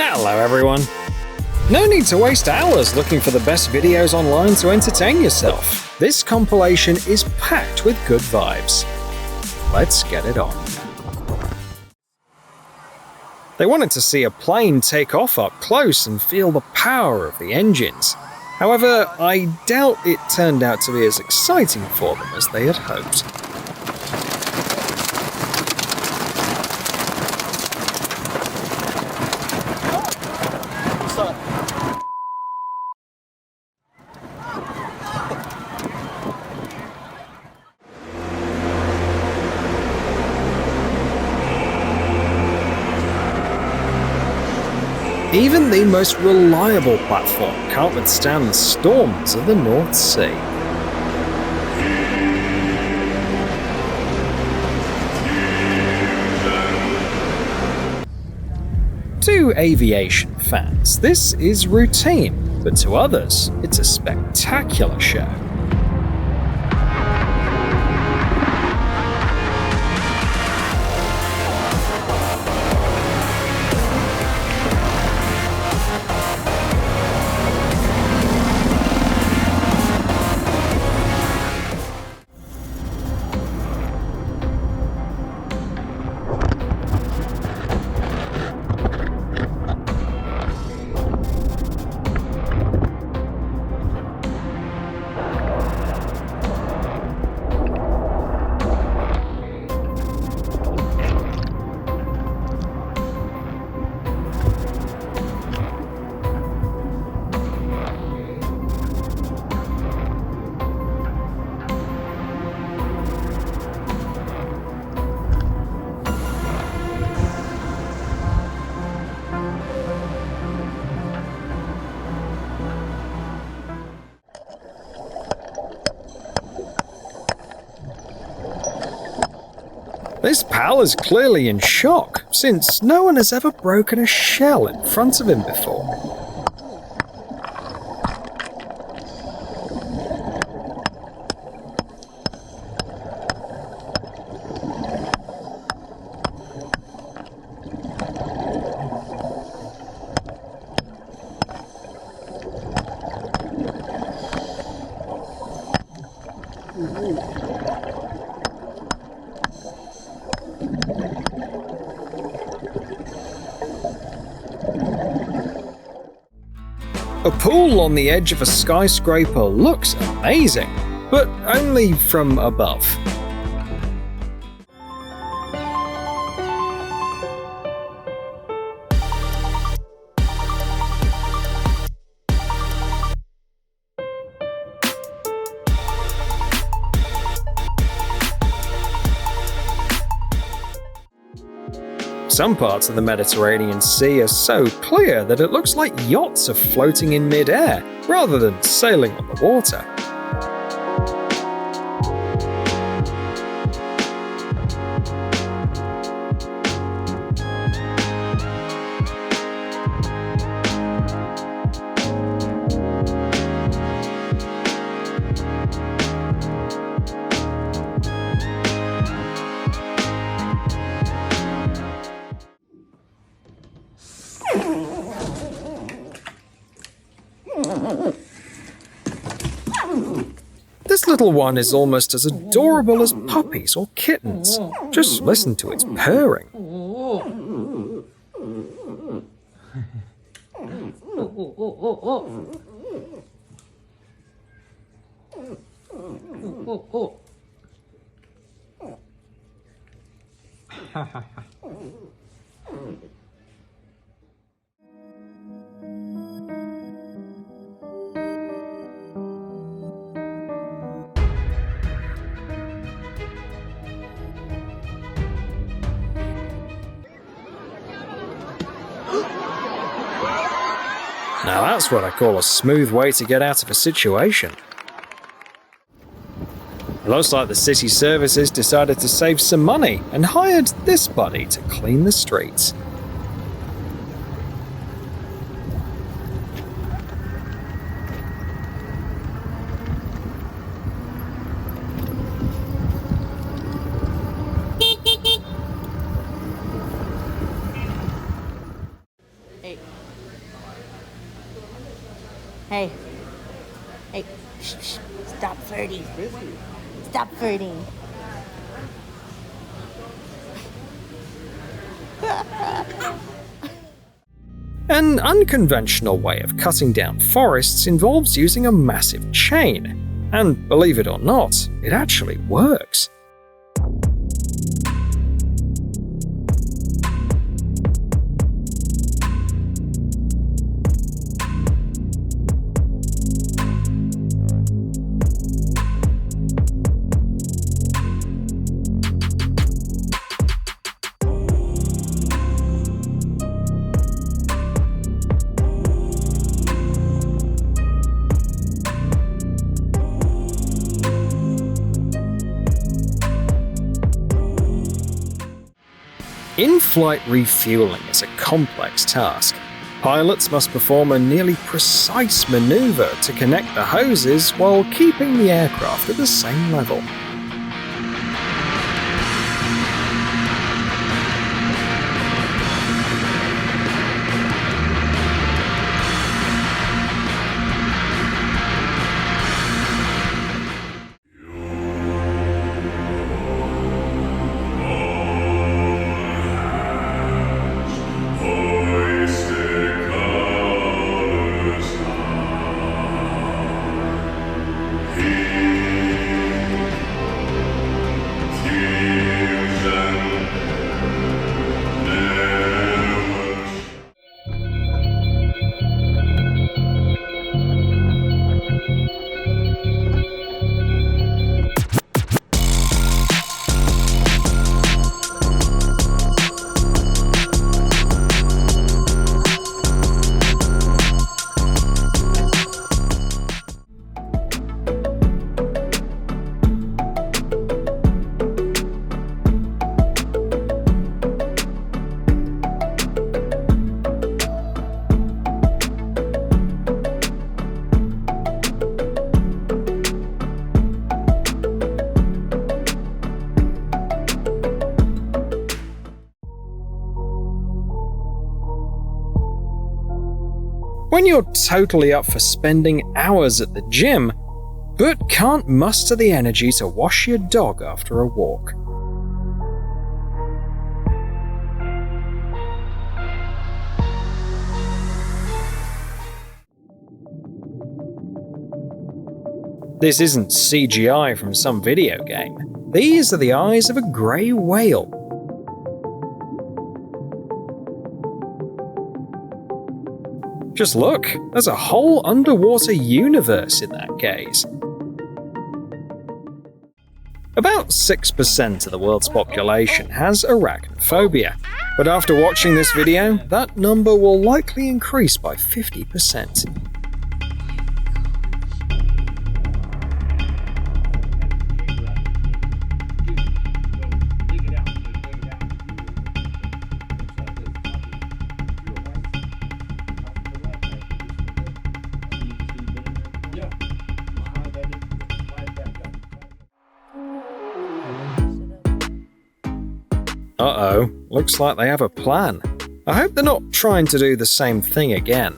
Hello everyone! No need to waste hours looking for the best videos online to entertain yourself. This compilation is packed with good vibes. Let's get it on. They wanted to see a plane take off up close and feel the power of the engines. However, I doubt it turned out to be as exciting for them as they had hoped. Even the most reliable platform can't withstand the storms of the North Sea. To aviation fans, this is routine, but to others, it's a spectacular show. This pal is clearly in shock, since no one has ever broken a shell in front of him before. A pool on the edge of a skyscraper looks amazing, but only from above. Some parts of the Mediterranean Sea are so clear that it looks like yachts are floating in mid-air rather than sailing on the water. This little one is almost as adorable as puppies or kittens. Just listen to its purring. Now that's what I call a smooth way to get out of a situation. It looks like the city services decided to save some money and hired this buddy to clean the streets. Hey. Hey. Hey. Shh, shh. Stop flirting. Stop flirting. An unconventional way of cutting down forests involves using a massive chain. And believe it or not, it actually works. In-flight refueling is a complex task. Pilots must perform a nearly precise maneuver to connect the hoses while keeping the aircraft at the same level. When you're totally up for spending hours at the gym, but can't muster the energy to wash your dog after a walk. This isn't CGI from some video game. These are the eyes of a grey whale. Just look, there's a whole underwater universe in that gaze. About 6% of the world's population has arachnophobia, but after watching this video, that number will likely increase by 50%. Uh-oh, looks like they have a plan. I hope they're not trying to do the same thing again.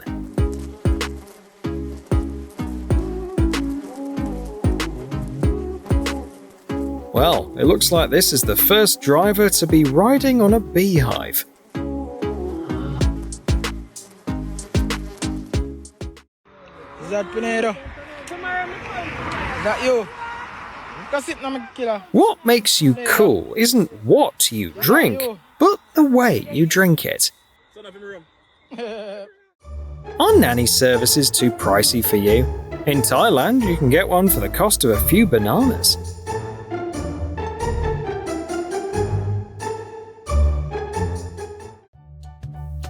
Well, it looks like this is the first driver to be riding on a beehive. Is that Pinero? That you? What makes you cool isn't what you drink, but the way you drink it. Are nanny services too pricey for you? In Thailand, you can get one for the cost of a few bananas.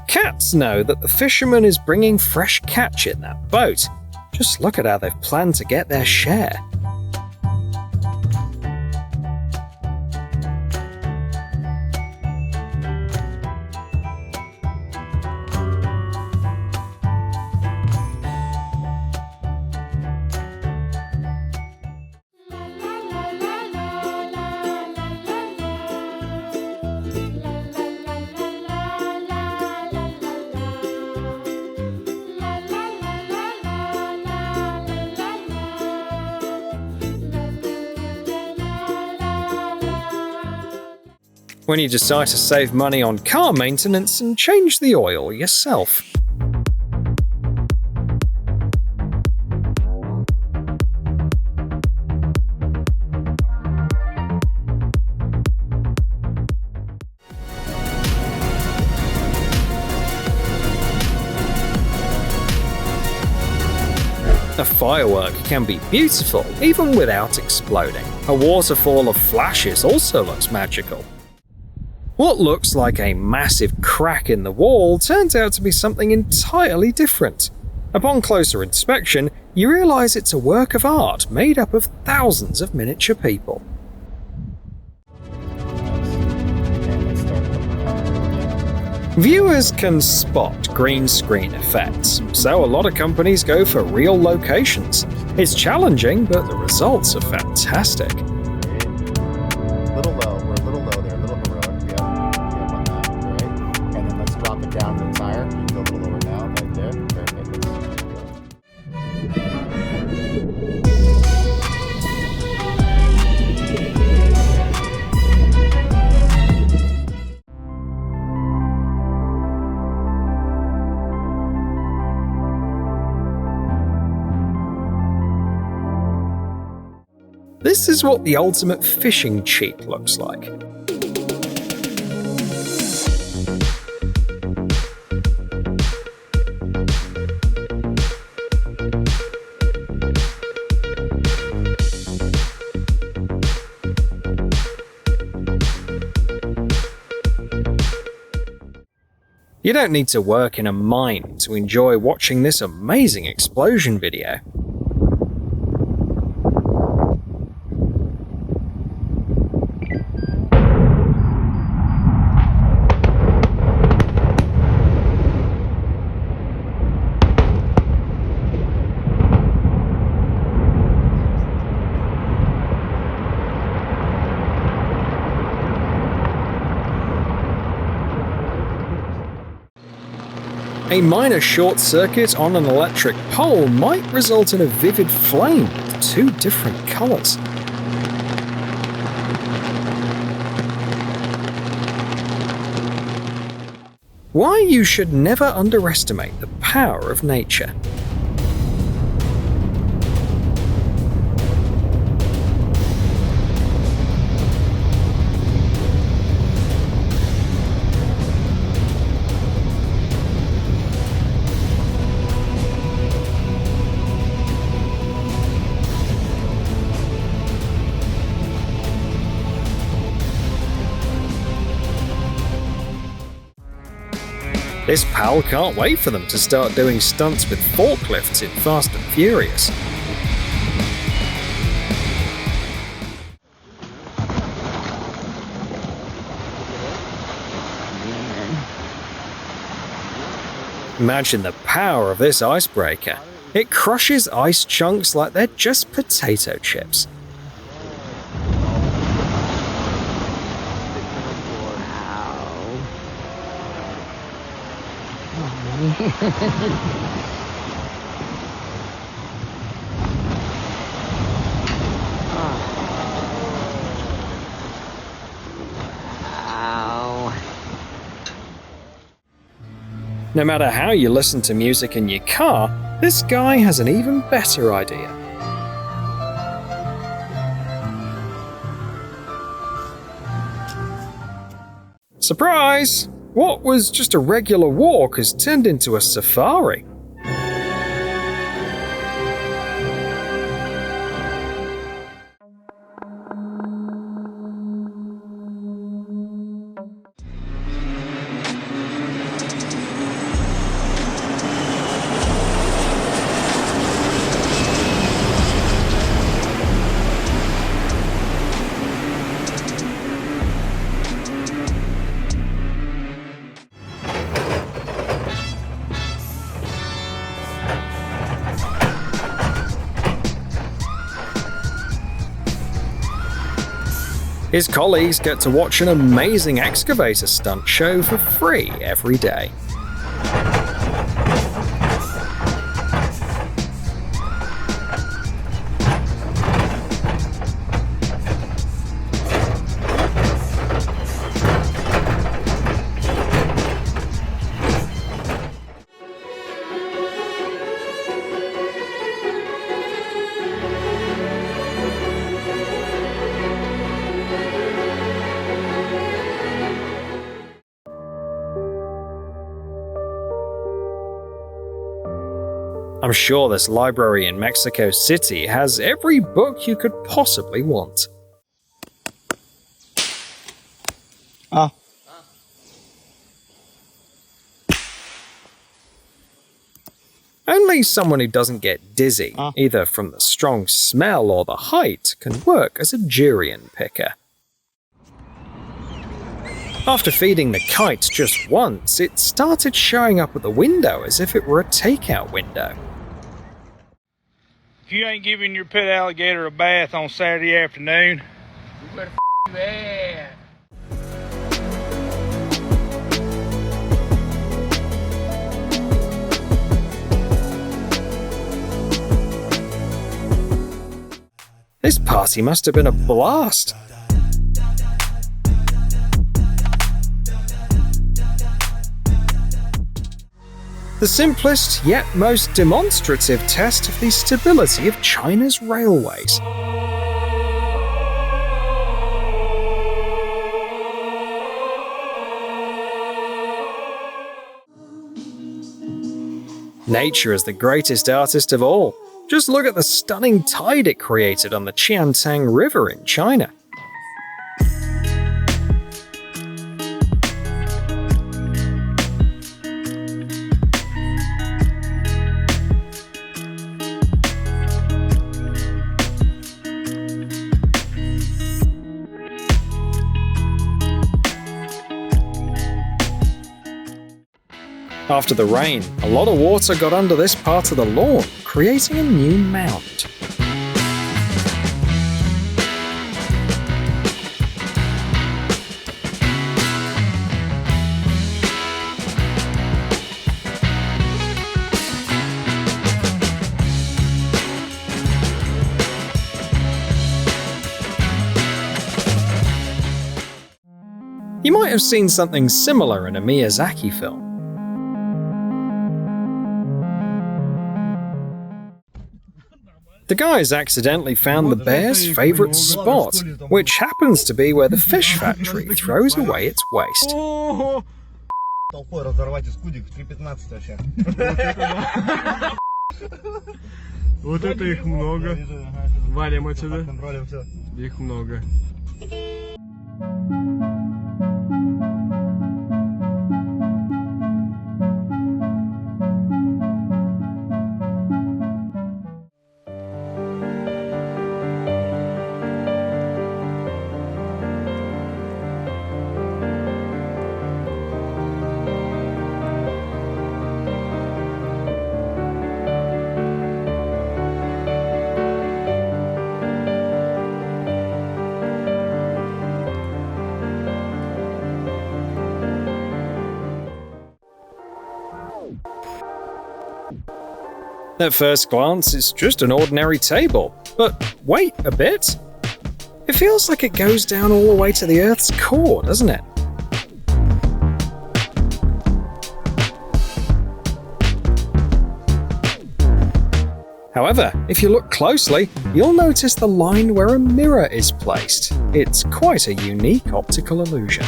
Cats know that the fisherman is bringing fresh catch in that boat. Just look at how they've planned to get their share. when you decide to save money on car maintenance and change the oil yourself. A firework can be beautiful even without exploding. A waterfall of flashes also looks magical. What looks like a massive crack in the wall turns out to be something entirely different. Upon closer inspection, you realize it's a work of art made up of thousands of miniature people. Viewers can spot green screen effects, so a lot of companies go for real locations. It's challenging, but the results are fantastic. Little low, we're a little low there, a little heroic. Yep, on that, right? And then let's drop it down to the tire. You can go a little lower now, right there. Perfect. This is what the ultimate fishing cheat looks like. You don't need to work in a mine to enjoy watching this amazing explosion video. A minor short circuit on an electric pole might result in a vivid flame with two different colors. Why you should never underestimate the power of nature. This pal can't wait for them to start doing stunts with forklifts in Fast and Furious. Imagine the power of this icebreaker. It crushes ice chunks like they're just potato chips. No matter how you listen to music in your car, this guy has an even better idea. Surprise! What was just a regular walk has turned into a safari. His colleagues get to watch an amazing excavator stunt show for free every day. I'm sure this library in Mexico City has every book you could possibly want. Only someone who doesn't get dizzy, either from the strong smell or the height, can work as a durian picker. After feeding the kite just once, it started showing up at the window as if it were a takeout window. If you ain't giving your pet alligator a bath on Saturday afternoon, you better do that. This party must have been a blast. The simplest yet most demonstrative test of the stability of China's railways. Nature is the greatest artist of all. Just look at the stunning tide it created on the Qiantang River in China. After the rain, a lot of water got under this part of the lawn, creating a new mound. You might have seen something similar in a Miyazaki film. The guys accidentally found the bear's favourite spot, which happens to be where the fish factory throws away its waste. Вот это их много. Валим отсюда. Их много. At first glance, it's just an ordinary table, but wait a bit. It feels like it goes down all the way to the Earth's core, doesn't it? However, if you look closely, you'll notice the line where a mirror is placed. It's quite a unique optical illusion.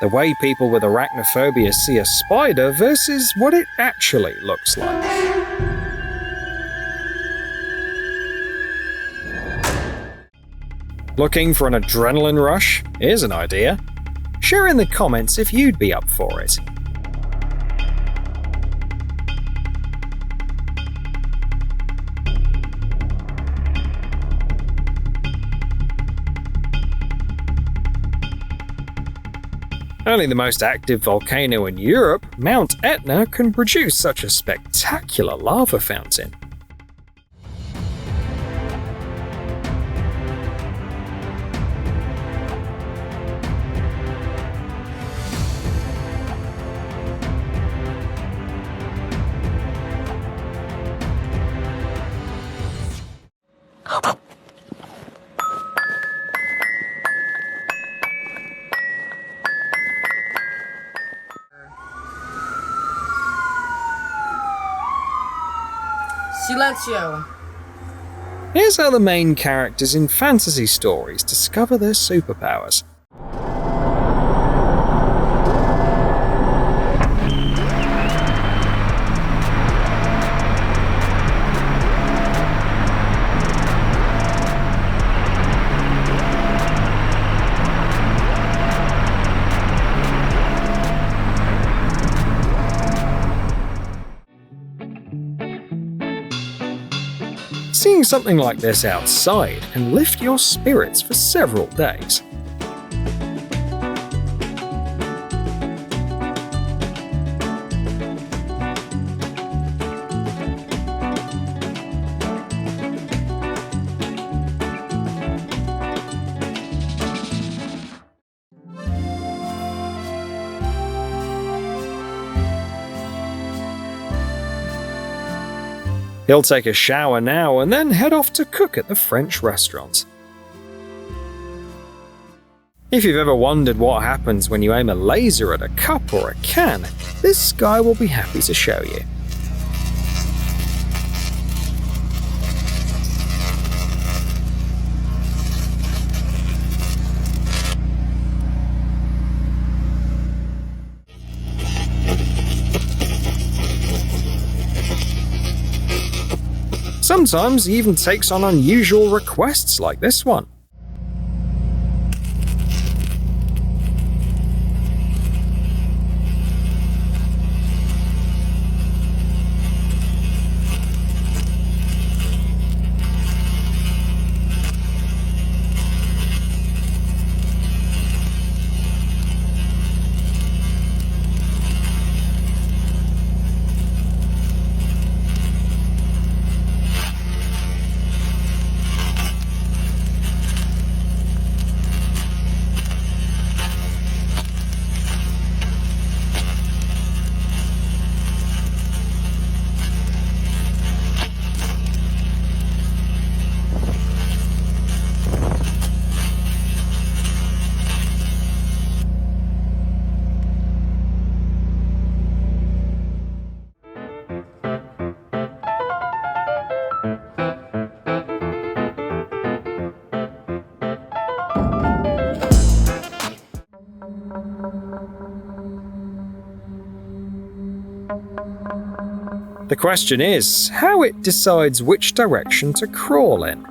The way people with arachnophobia see a spider versus what it actually looks like. Looking for an adrenaline rush? Here's an idea. Share in the comments if you'd be up for it. Only the most active volcano in Europe, Mount Etna, can produce such a spectacular lava fountain. Silencio. Here's how the main characters in fantasy stories discover their superpowers. Seeing something like this outside can lift your spirits for several days. He'll take a shower now and then head off to cook at the French restaurant. If you've ever wondered what happens when you aim a laser at a cup or a can, this guy will be happy to show you. Sometimes he even takes on unusual requests like this one. The question is how it decides which direction to crawl in.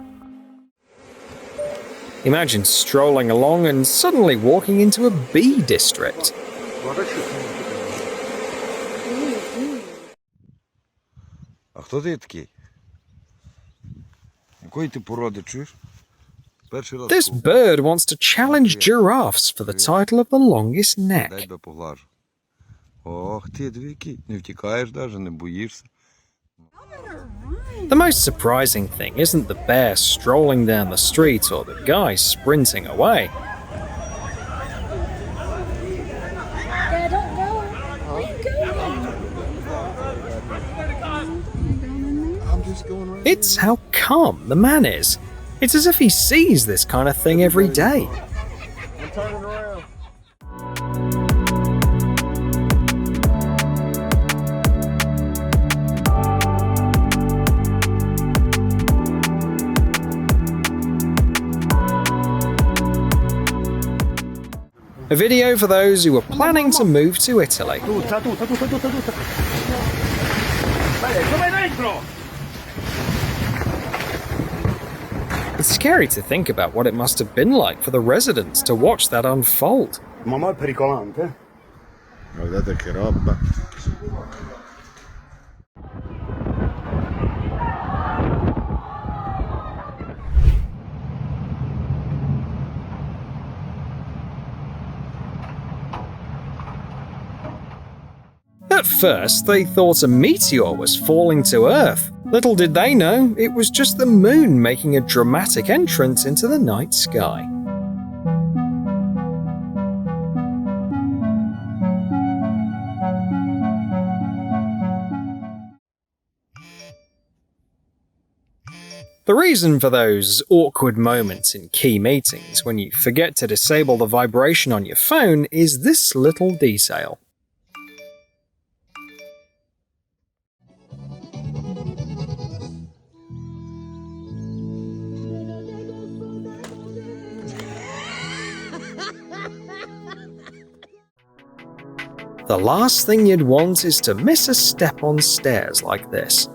Imagine strolling along and suddenly walking into a bee district. А хто ти такий? Якої ти породи чуєш? Перший раз This bird wants to challenge giraffes for the title of the longest дай neck. тебе поглажу. Ох ти, двійки, не втікаєш даже, не боїшся. The most surprising thing isn't the bear strolling down the street or the guy sprinting away. Dad, don't go. Where you going? I'm just going right It's how calm the man is. It's as if he sees this kind of thing every day. I'm turning around. A video for those who are planning to move to Italy. It's scary to think about what it must have been like for the residents to watch that unfold. Mamma è pericolante. Guardate che roba. At first, they thought a meteor was falling to Earth. Little did they know, it was just the moon making a dramatic entrance into the night sky. The reason for those awkward moments in key meetings when you forget to disable the vibration on your phone is this little detail. The last thing you'd want is to miss a step on stairs like this.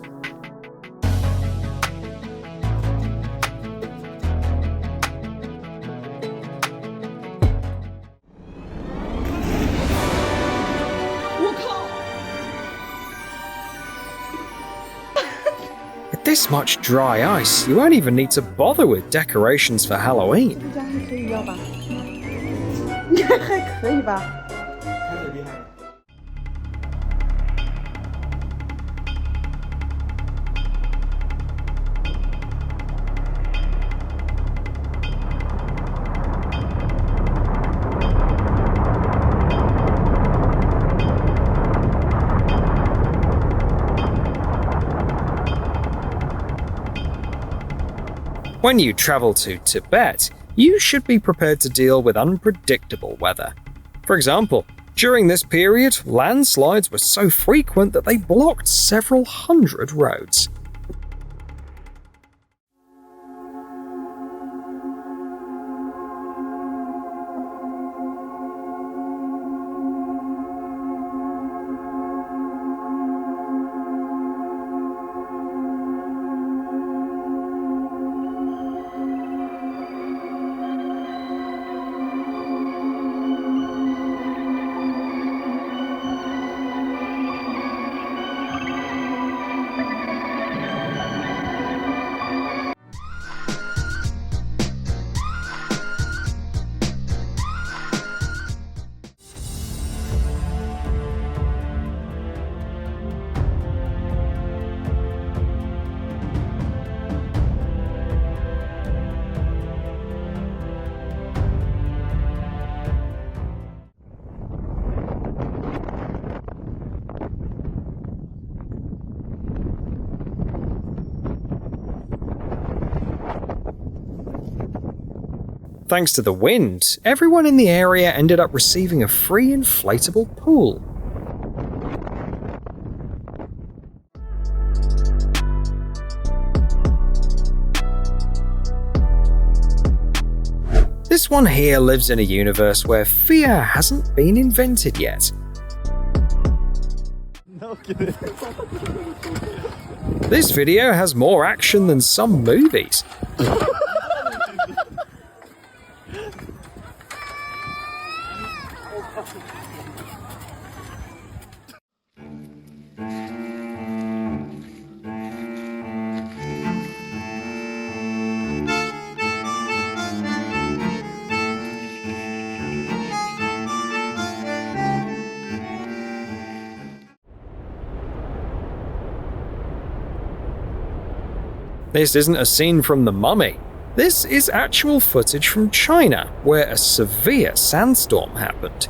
With this much dry ice, you won't even need to bother with decorations for Halloween. 这家还可以要吧？应该还可以吧？ When you travel to Tibet, you should be prepared to deal with unpredictable weather. For example, during this period, landslides were so frequent that they blocked several hundred roads. Thanks to the wind, everyone in the area ended up receiving a free inflatable pool. This one here lives in a universe where fear hasn't been invented yet. No kidding. This video has more action than some movies. This isn't a scene from The Mummy. This is actual footage from China, where a severe sandstorm happened.